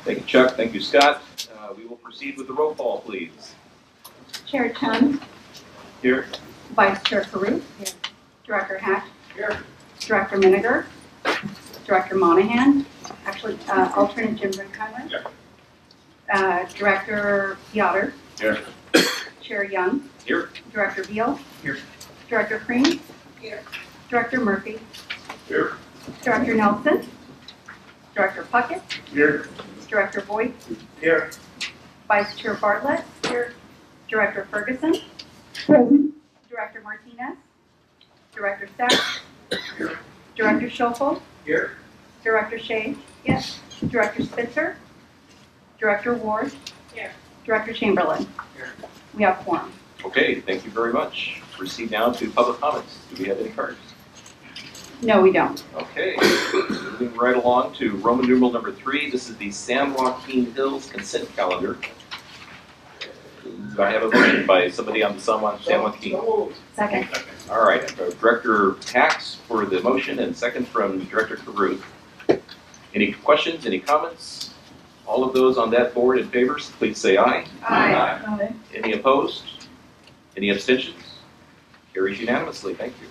Thank you, Chuck. Thank you, Scott. We will proceed with the roll call, please. Chair Chun. Here. Vice Chair Caruth. Here. Director Hack. Here. Director Miniger. Director Monahan. Actually, alternate Jim Brinkheimer. Here. Director Yoder. Here. Chair Young. Here. Director Beal. Here. Director Crean. Here. Director Murphy. Here. Director Nelson. Director Puckett. Here. Director Boyd. Here. Vice Chair Bartlett. Here. Director Ferguson. Present. Director Martinez. Director Sachs. Here. Director Schofel. Here. Director Shea. Yes. Director Spitzer. Director Ward. Here. Director Chamberlain. Here. We have quorum. Okay, thank you very much. Proceed now to public comments. Do we have any cards? No, we don't. Okay, moving right along to Roman numeral number 3. This is the San Joaquin Hills consent calendar. Do I have a motion by somebody on the San Joaquin? Second. All right, Director Hacks for the motion and second from Director Caruth. Any questions, any comments? All of those on that board in favor, please say aye. Aye. Any opposed? Any abstentions? Carries unanimously. Thank you.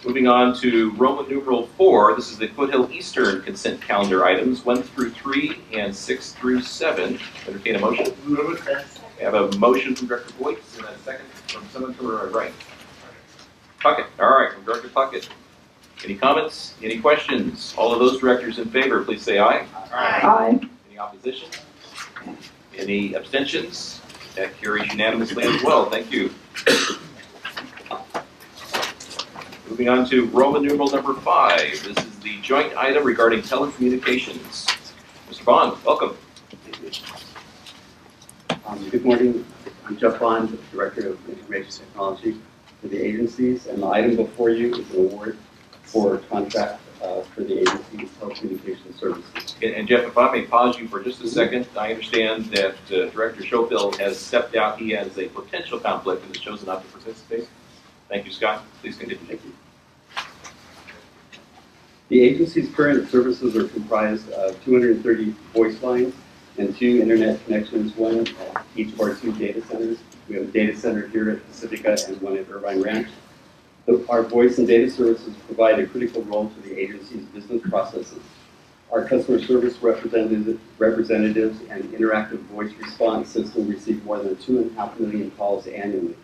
Moving on to Roman numeral 4, this is the Foothill Eastern consent calendar items 1 through 3 and 6 through 7. Entertain a motion. I have a motion from Director Boyd and a second from someone to our right. Puckett. All right, from Director Puckett. Any comments? Any questions? All of those directors in favor, please say aye. Aye. Any opposition? Any abstentions? That carries unanimously as well. Thank you. Moving on to Roman numeral number 5. This is the joint item regarding telecommunications. Mr. Bond, welcome. Good morning. I'm Jeff Bond, Director of Information Technology for the agencies, and the item before you is an award for contract for the agency's telecommunications services. And Jeff, if I may pause you for just a second, I understand that Director Schofield has stepped out. He has a potential conflict and has chosen not to participate. Thank you, Scott. Please continue. Thank you. The agency's current services are comprised of 230 voice lines and 2 internet connections, one at each of our 2 data centers. We have a data center here at Pacifica and one at Irvine Ranch. Our voice and data services provide a critical role to the agency's business processes. Our customer service representatives and interactive voice response system receive more than 2.5 million calls annually.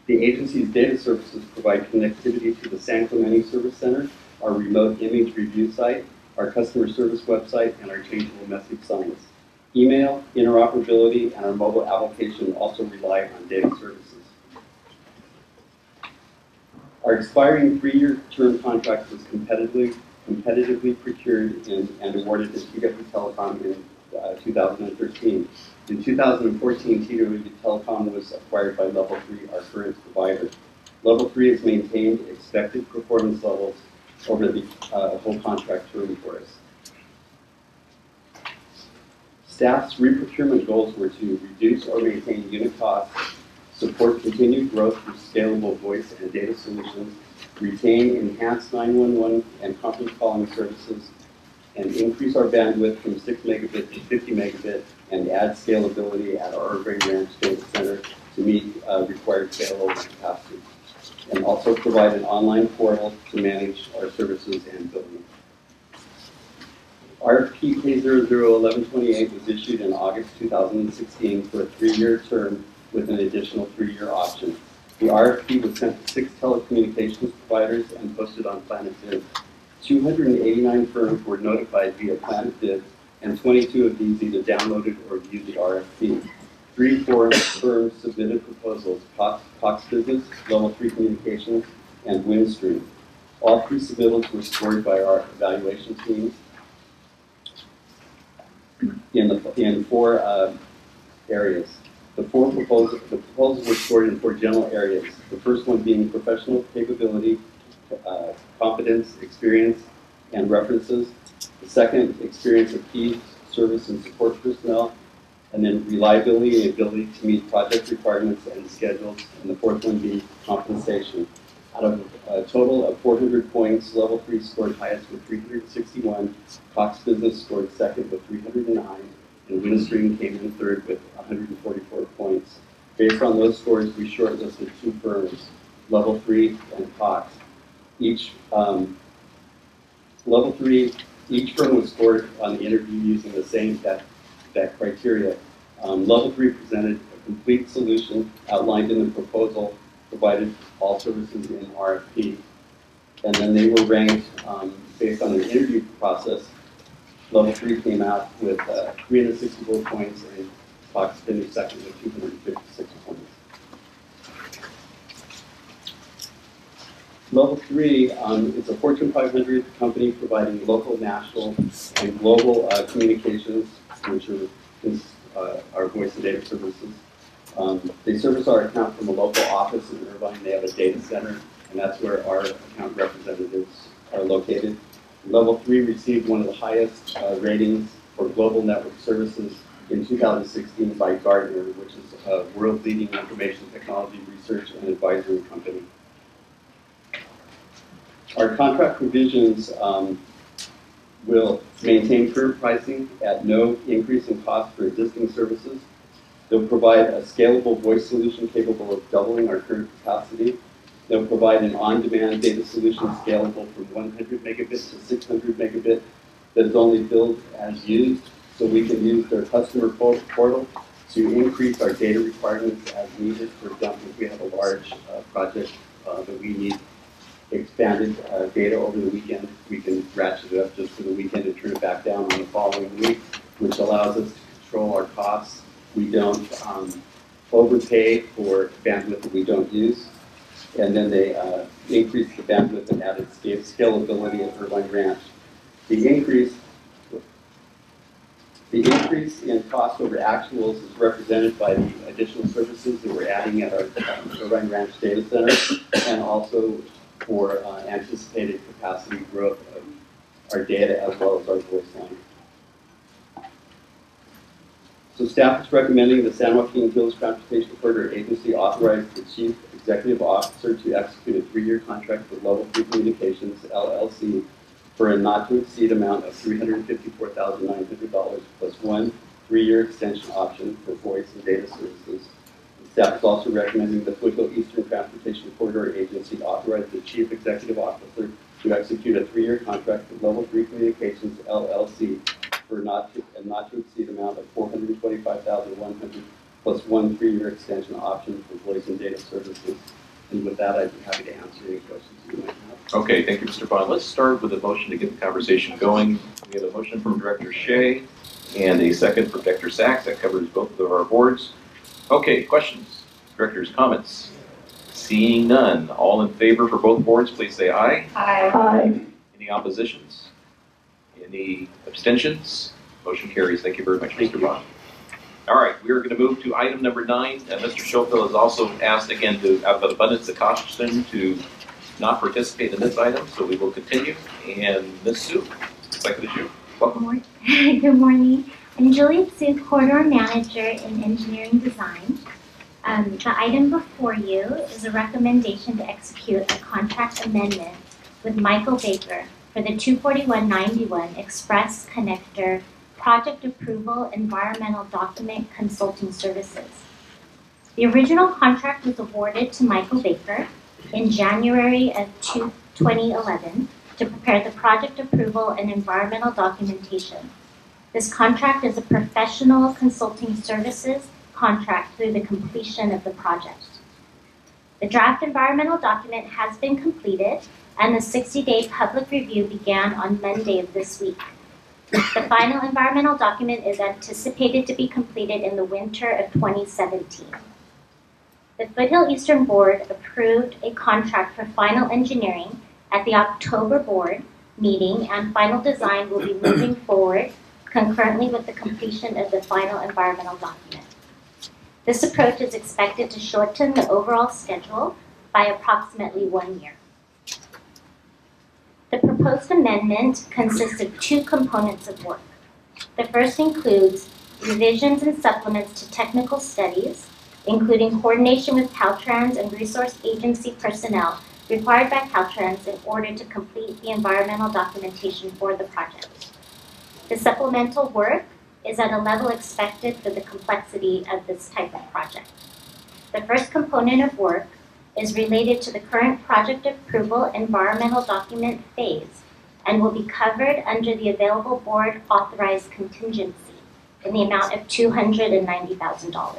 The agency's data services provide connectivity to the San Clemente Service Center, our remote image review site, our customer service website, and our changeable message signs. Email, interoperability, and our mobile application also rely on data services. Our expiring 3-year term contract was competitively procured and awarded to TW Telecom in 2013. In 2014, TW Telecom was acquired by Level 3, our current provider. Level 3 has maintained expected performance levels over the whole contract term for us. Staff's re-procurement goals were to reduce or maintain unit costs, support continued growth through scalable voice and data solutions, retain enhanced 911 and conference calling services, and increase our bandwidth from 6 megabit to 50 megabit, and add scalability at our Irvine Ranch Data Center to meet required failover capacity, and also provide an online portal to manage our services and billing. RFP K001128 was issued in August 2016 for a 3-year term with an additional 3-year option. The RFP was sent to 6 telecommunications providers and posted on Planet Biz. 289 firms were notified via Planet Biz, and 22 of these either downloaded or viewed the RFP. 3 firms submitted proposals: Cox Business, Level 3 Communications, and Windstream. All 3 submittals were scored by our evaluation teams in 4 areas. The proposals were scored in 4 general areas. The first one being professional capability, competence, experience, and references. The second, experience of key service and support personnel. And then reliability and ability to meet project requirements and schedules. And the 4th one being compensation. Out of a total of 400 points, Level 3 scored highest with 361, Cox Business scored second with 309, and Windstream came in third with 144 points. Based on those scores, we shortlisted 2 firms, Level 3 and Cox. Each Level 3, each firm was scored on the interview using the same that criteria. Level 3 presented a complete solution outlined in the proposal, provided all services in RFP. And then they were ranked based on their interview process. Level 3 came out with 364 points, and Cox finished second with 256 points. Level 3 is a Fortune 500 company providing local, national, and global communications, which are our voice and data services. They service our account from a local office in Irvine. They have a data center, and that's where our account representatives are located. Level 3 received one of the highest ratings for global network services in 2016 by Gartner, which is a world-leading information technology research and advisory company. Our contract provisions will maintain current pricing at no increase in cost for existing services. They'll provide a scalable voice solution capable of doubling our current capacity. They'll provide an on-demand data solution scalable from 100 megabit to 600 megabit that is only billed as used, so we can use their customer portal to increase our data requirements as needed. For example, if we have a large project that we need expanded data over the weekend, we can ratchet it up just for the weekend and turn it back down on the following week, which allows us to control our costs. We don't overpay for bandwidth that we don't use. And then they increase the bandwidth and added scalability at Irvine Ranch. The increase in cost over actuals is represented by the additional services that we're adding at our Irvine Ranch data center, and also for anticipated capacity growth of our data as well as our voice line. So staff is recommending the San Joaquin Hills Transportation Corridor Agency authorize the Chief Executive Officer to execute a 3-year contract with Level 3 Communications, LLC, for a not-to-exceed amount of $354,900 plus 1 3-year extension option for voice and data services. Staff is also recommending the Foothill Eastern Transportation Corridor Agency authorize the Chief Executive Officer to execute a 3-year contract with Level 3 Communications, LLC, for a not-to-exceed amount of $425,100 plus 1 3-year extension option for voice and data services. And with that, I'd be happy to answer any questions you might have. Okay, thank you, Mr. Bond. Let's start with a motion to get the conversation going. We have a motion from Director Shea and a second from Director Sachs. That covers both of our boards. Okay, questions, directors, comments? Seeing none. All in favor for both boards, please say aye. Aye. Aye. Any oppositions? Any abstentions? Motion carries. Thank you very much, Mr. Bond. All right, we are going to move to item number 9. Mr. Schofield has also asked again to, out of abundance of caution, to not participate in this item, so we will continue. And Ms. Sue, second issue. Welcome. Good morning. I'm Juliet Sue, Corridor Manager in Engineering Design. The item before you is a recommendation to execute a contract amendment with Michael Baker for the 24191 Express Connector Project Approval Environmental Document Consulting Services. The original contract was awarded to Michael Baker in January of 2011 to prepare the project approval and environmental documentation. This contract is a professional consulting services contract through the completion of the project. The draft environmental document has been completed, and the 60-day public review began on Monday of this week. The final environmental document is anticipated to be completed in the winter of 2017. The Foothill Eastern Board approved a contract for final engineering at the October board meeting, and final design will be moving forward concurrently with the completion of the final environmental document. This approach is expected to shorten the overall schedule by approximately 1 year. The proposed amendment consists of 2 components of work. The first includes revisions and supplements to technical studies, including coordination with Caltrans and resource agency personnel required by Caltrans in order to complete the environmental documentation for the project. The supplemental work is at a level expected for the complexity of this type of project. The first component of work is related to the current project approval environmental document phase and will be covered under the available board authorized contingency in the amount of $290,000.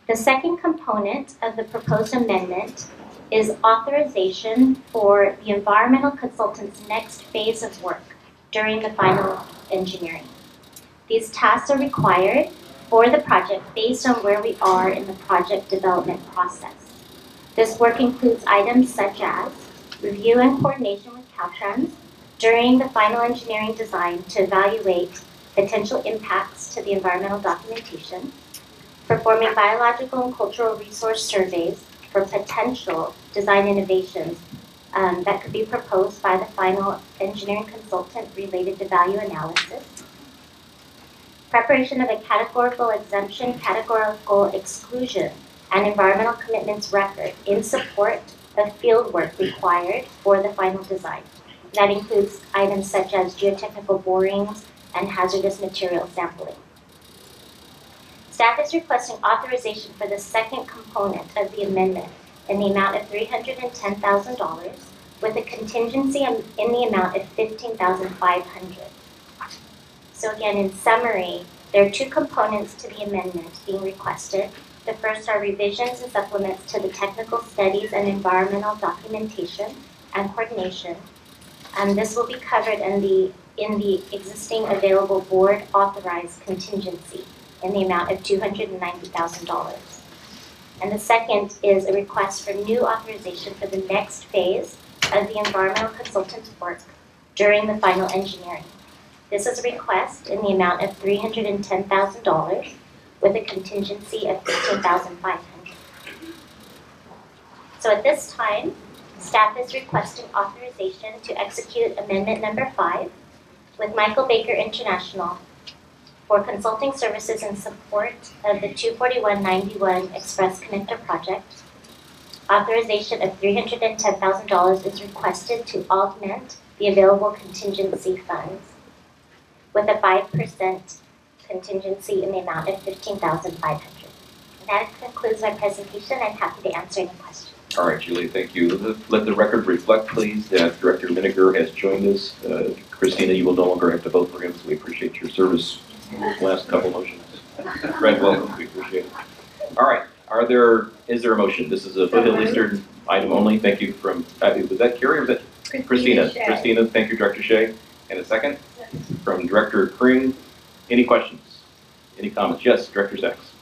The second component of the proposed amendment is authorization for the environmental consultant's next phase of work during the final engineering. These tasks are required for the project based on where we are in the project development process. This work includes items such as review and coordination with Caltrans during the final engineering design to evaluate potential impacts to the environmental documentation, performing biological and cultural resource surveys for potential design innovations that could be proposed by the final engineering consultant related to value analysis, preparation of a categorical exemption, categorical exclusion, and environmental commitments record in support of field work required for the final design. That includes items such as geotechnical borings and hazardous material sampling. Staff is requesting authorization for the second component of the amendment in the amount of $310,000 with a contingency in the amount of $15,500. So again, in summary, there are two components to the amendment being requested. The first are revisions and supplements to the technical studies and environmental documentation and coordination. This will be covered in the existing available board authorized contingency in the amount of $290,000. And the second is a request for new authorization for the next phase of the environmental consultant's work during the final engineering. This is a request in the amount of $310,000 with a contingency of $15,500. So at this time, staff is requesting authorization to execute amendment number 5 with Michael Baker International for consulting services in support of the 24191 Express Connector project. Authorization of $310,000 is requested to augment the available contingency funds with a 5% contingency in the amount of $15,500. That concludes my presentation. I'm happy to answer any questions. All right, Julie, thank you. Let the record reflect, please, that Director Miniger has joined us. Christina, you will no longer have to vote for him, so we appreciate your service in the last couple motions. Fred, welcome. We appreciate it. All right, is there a motion? This is a Foothill Eastern item only. Thank you from, was that Carrie or was that Christina? Shea. Christina, thank you, Director Shea. And a second from Director Kring. Any questions? Any comments? Yes, Director Sachs.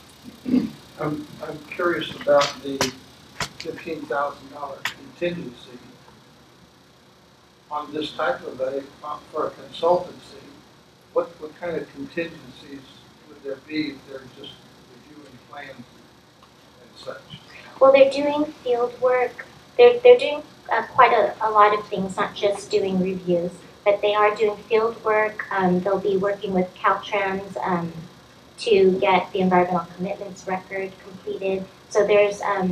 I'm curious about the $15,000 contingency on this type of for a consultancy. What kind of contingencies would there be if they're just reviewing plans and such? Well, they're doing field work. They're doing quite a lot of things, not just doing reviews, but they are doing field work. They'll be working with Caltrans to get the environmental commitments record completed. So there's a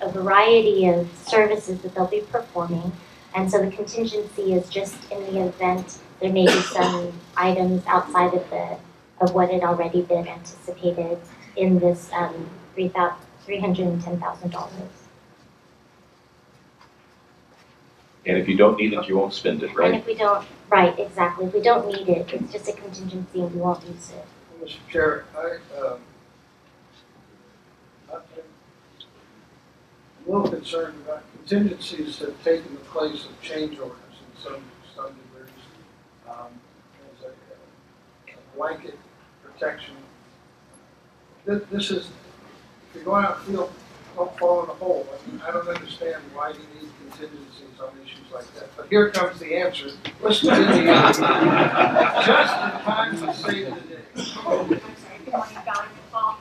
variety of services that they'll be performing. And so the contingency is just in the event there may be some items outside of what had already been anticipated in this $310,000. And if you don't need it, you won't spend it, right? And if we don't, right, exactly. If we don't need it, it's just a contingency and we won't use it. Mr. Chair, I'm a little concerned about contingencies that have taken the place of change orders in some degrees. As a blanket protection. This is, if you go out and field, don't fall in a hole. I mean, I don't understand why you need contingencies on issues like that. But here comes the answer. Listen to the answer. Just in time to save the day. I'm sorry, good morning, Valerie McFall.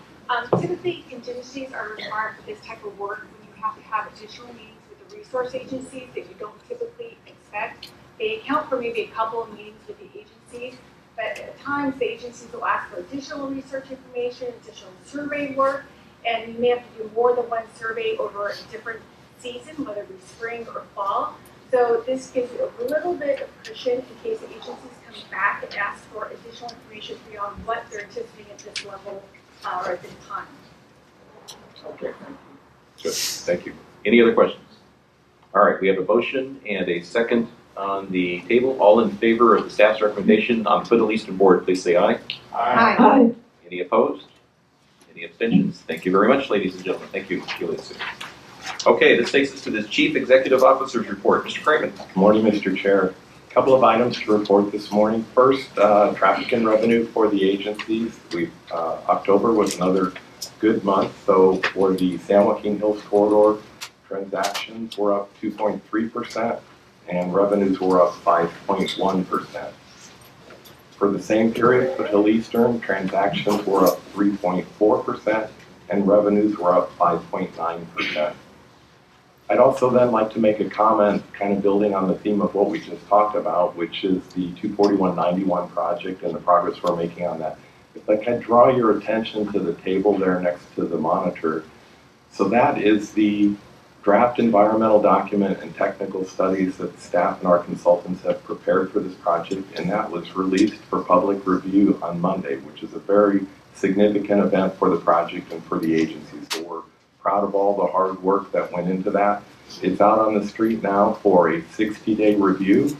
Typically, contingencies are required for this type of work when you have to have additional meetings with the resource agencies that you don't typically expect. They account for maybe a couple of meetings with the agencies, but at times the agencies will ask for additional research information, additional survey work, and you may have to do more than one survey over a different season, whether it be spring or fall. So this gives you a little bit of cushion in case the agencies come back and ask for additional information beyond what they're anticipating at this level or at this time. Okay, thank you. Good, thank you. Any other questions? All right, we have a motion and a second on the table. All in favor of the staff's recommendation on Foothill Eastern Board, please say aye. Aye. Any opposed? Any abstentions? Thank you very much, ladies and gentlemen. Thank you, Julie and Sue. Okay, this takes us to the Chief Executive Officer's report. Mr. Craven. Good morning, Mr. Chair. A couple of items to report this morning. First, traffic and revenue for the agencies. October was another good month. So for the San Joaquin Hills Corridor, transactions were up 2.3% and revenues were up 5.1%. For the same period, Foothill Eastern, transactions were up 3.4% and revenues were up 5.9%. I'd also then like to make a comment kind of building on the theme of what we just talked about, which is the 24191 project and the progress we're making on that. If I can draw your attention to the table there next to the monitor. So that is the draft environmental document and technical studies that staff and our consultants have prepared for this project, and that was released for public review on Monday, which is a very significant event for the project and for the agencies. So we're proud of all the hard work that went into that. It's out on the street now for a 60-day review,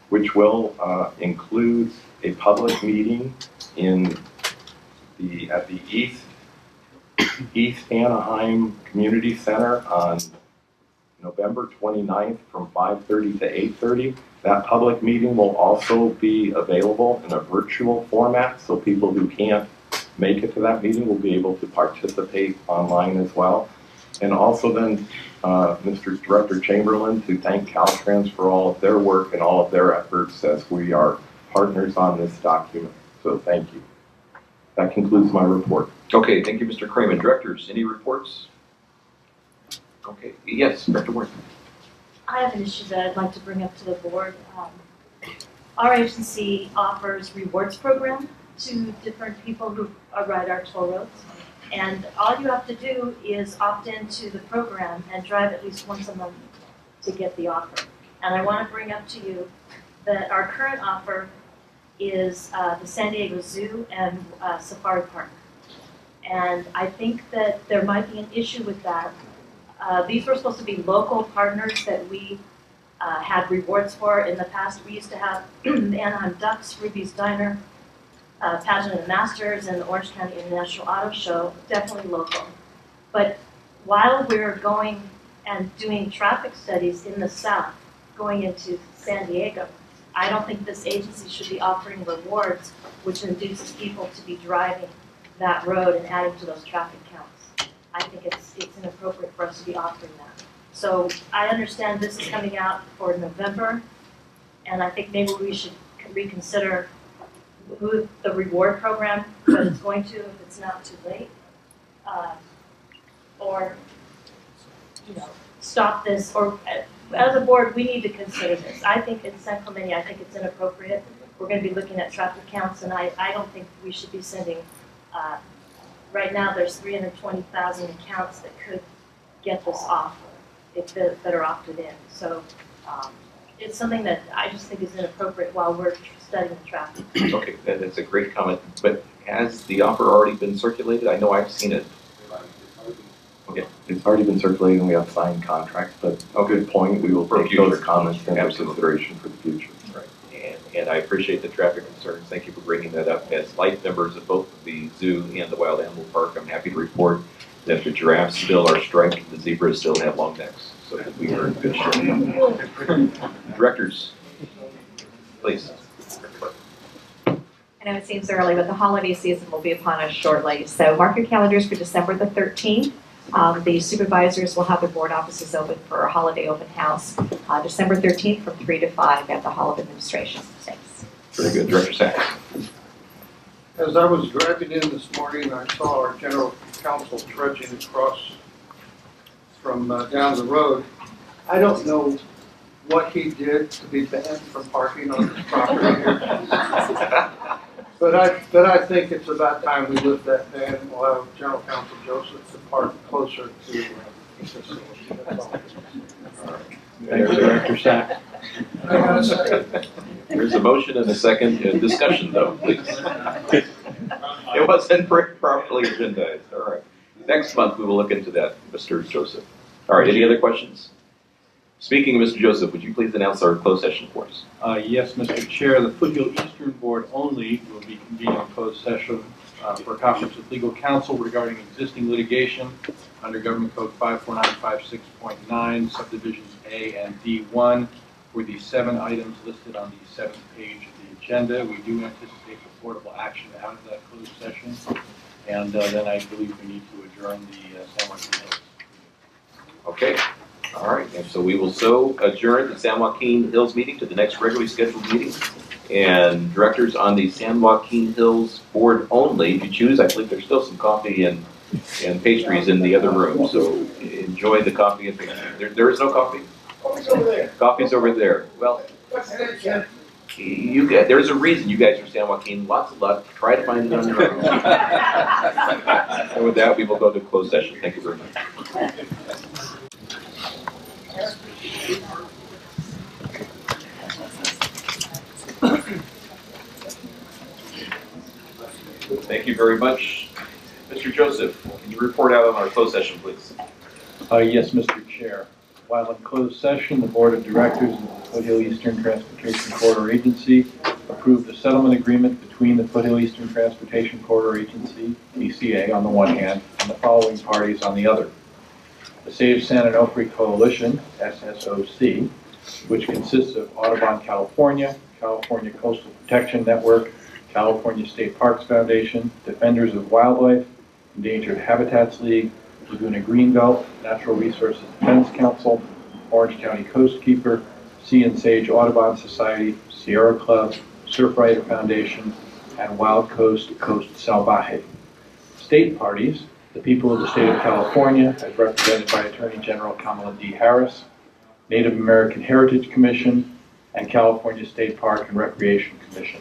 which will include a public meeting at the East Anaheim Community Center on November 29th from 5:30 to 8:30. That public meeting will also be available in a virtual format, so people who can't make it to that meeting will be able to participate online as well. And also then, Mr. Director Chamberlain, to thank Caltrans for all of their work and all of their efforts as we are partners on this document. So thank you. That concludes my report. Okay, thank you, Mr. Craven. Directors, any reports? Okay, yes, Director Ward. I have an issue that I'd like to bring up to the board. Our agency offers rewards program to different people who ride our toll roads. And all you have to do is opt into the program and drive at least once a month to get the offer. And I want to bring up to you that our current offer is the San Diego Zoo and Safari Park. And I think that there might be an issue with that. These were supposed to be local partners that we had rewards for. In the past, we used to have the Anaheim Ducks, Ruby's Diner, Pageant of the Masters, and the Orange County International Auto Show, definitely local. But while we're going and doing traffic studies in the south, going into San Diego, I don't think this agency should be offering rewards which induces people to be driving that road and adding to those traffic counts. I think it's inappropriate for us to be offering that. So I understand this is coming out for November, and I think maybe we should reconsider who the reward program that it's going to if it's not too late, or stop this. Or as a board, we need to consider this. I think in San Clemente, I think it's inappropriate. We're going to be looking at traffic counts, and I don't think we should be sending. Right now, there's 320,000 accounts that could get this offer if that are opted in. So it's something that I just think is inappropriate while we're studying the traffic. Okay, that's a great comment. But has the offer already been circulated? I know I've seen it. Okay. It's already been circulated and we have signed contracts, but a good point. We will take those comments into consideration for the future. Right. And I appreciate the traffic concerns. Thank you for bringing that up. As life members of both the zoo and the Wild Animal Park, I'm happy to report that the giraffes still are striped and the zebras still have long necks. So that we are in good shape. Directors, please. I know it seems early, but the holiday season will be upon us shortly. So mark your calendars for December the 13th. The supervisors will have their board offices open for a holiday open house, December 13th from 3 to 5 at the Hall of Administration. Thanks. Very good. Director Sachs. As I was driving in this morning, I saw our general counsel trudging across from down the road. I don't know what he did to be banned from parking on his property here. But I think it's about time we lift that ban, and we'll have General Counsel Joseph depart closer to the facility. That's all. Thank you, Director Sack. I gotta say, There's a motion and a second. Discussion though, please. It wasn't properly agendized. All right. Next month we will look into that, Mr. Joseph. All right, any other questions? Speaking of Mr. Joseph, would you please announce our closed session for us? Yes, Mr. Chair, the Foothill Eastern Board only will be convening a closed session for a conference with legal counsel regarding existing litigation under Government Code 54956.9, subdivisions A and D1, for the 7 items listed on the 7th page of the agenda. We do anticipate reportable action out of that closed session, and then I believe we need to adjourn the San Joaquin Hills. Okay. All right, and so we will adjourn the San Joaquin Hills meeting to the next regularly scheduled meeting. And directors on the San Joaquin Hills board only, if you choose, I believe there's still some coffee and pastries in the other room, so enjoy the coffee and pastries. There is no coffee? Coffee's over there. Coffee's over there. Well, there's a reason you guys are San Joaquin. Lots of luck. Try to find it on your own. And with that, we will go to closed session. Thank you very much. Thank you very much. Mr. Joseph, can you report out on our closed session, please? Yes, Mr. Chair. While in closed session, the Board of Directors of the Foothill Eastern Transportation Corridor Agency approved a settlement agreement between the Foothill Eastern Transportation Corridor Agency, TCA, on the one hand, and the following parties on the other. The Save San Onofre Coalition, SSOC, which consists of Audubon California, California Coastal Protection Network, California State Parks Foundation, Defenders of Wildlife, Endangered Habitats League, Laguna Greenbelt, Natural Resources Defense Council, Orange County Coastkeeper, Sea and Sage Audubon Society, Sierra Club, Surfrider Foundation, and Wild Coast Coast Salvaje. State parties, the people of the state of California, as represented by Attorney General Kamala D. Harris, Native American Heritage Commission, and California State Park and Recreation Commission.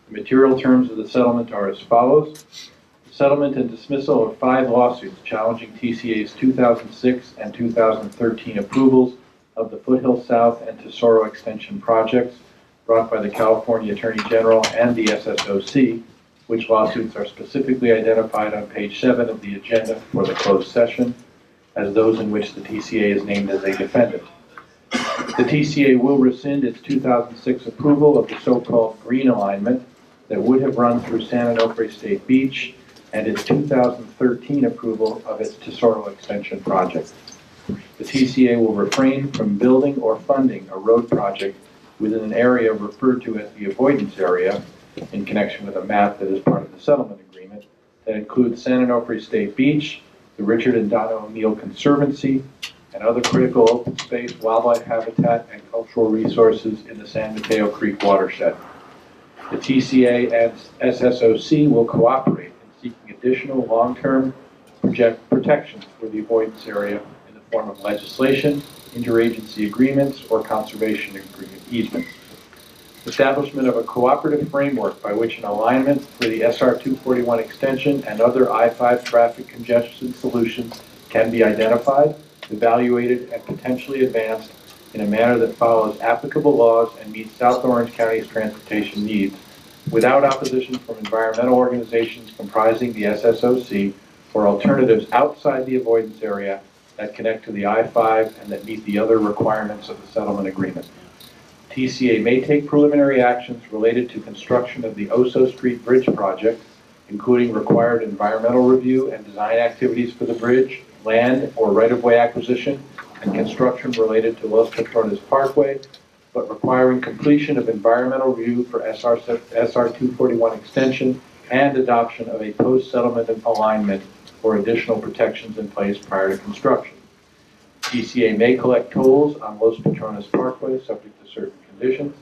The material terms of the settlement are as follows. The settlement and dismissal of 5 lawsuits challenging TCA's 2006 and 2013 approvals of the Foothill South and Tesoro Extension projects brought by the California Attorney General and the SSOC, which lawsuits are specifically identified on page 7 of the agenda for the closed session as those in which the TCA is named as a defendant. The TCA will rescind its 2006 approval of the so-called green alignment that would have run through San Onofre State Beach and its 2013 approval of its Tesoro Extension project. The TCA will refrain from building or funding a road project within an area referred to as the avoidance area in connection with a map that is part of the settlement agreement that includes San Onofre State Beach, the Richard and Donna O'Neill Conservancy, and other critical open space, wildlife habitat, and cultural resources in the San Mateo Creek watershed. The TCA and SSOC will cooperate in seeking additional long-term protections for the avoidance area in the form of legislation, interagency agreements, or conservation agreement easements. Establishment of a cooperative framework by which an alignment for the SR 241 extension and other I-5 traffic congestion solutions can be identified, evaluated, and potentially advanced in a manner that follows applicable laws and meets South Orange County's transportation needs, without opposition from environmental organizations comprising the SSOC or alternatives outside the avoidance area that connect to the I-5 and that meet the other requirements of the settlement agreement. TCA may take preliminary actions related to construction of the Oso Street Bridge project, including required environmental review and design activities for the bridge, land or right-of-way acquisition, and construction related to Los Patrones Parkway, but requiring completion of environmental review for SR 241 extension and adoption of a post-settlement alignment for additional protections in place prior to construction. TCA may collect tolls on Los Patrones Parkway subject to certain conditions.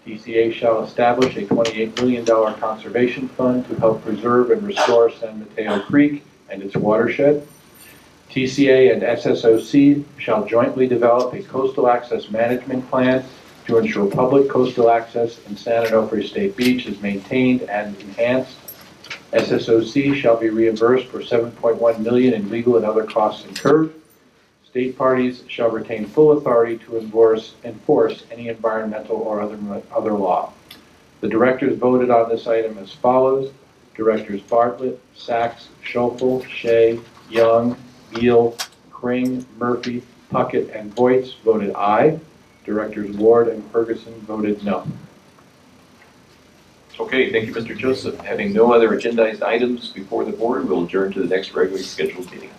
TCA shall establish a $28 million conservation fund to help preserve and restore San Mateo Creek and its watershed. TCA and SSOC shall jointly develop a coastal access management plan to ensure public coastal access in San Onofre State Beach is maintained and enhanced. SSOC shall be reimbursed for $7.1 million in legal and other costs incurred. State parties shall retain full authority to enforce any environmental or other law. The directors voted on this item as follows. Directors Bartlett, Sachs, Schofel, Shea, Young, Beal, Kring, Murphy, Puckett, and Voights voted aye. Directors Ward and Ferguson voted no. Okay, thank you, Mr. Joseph. Having no other agendized items before the board, we'll adjourn to the next regularly scheduled meeting.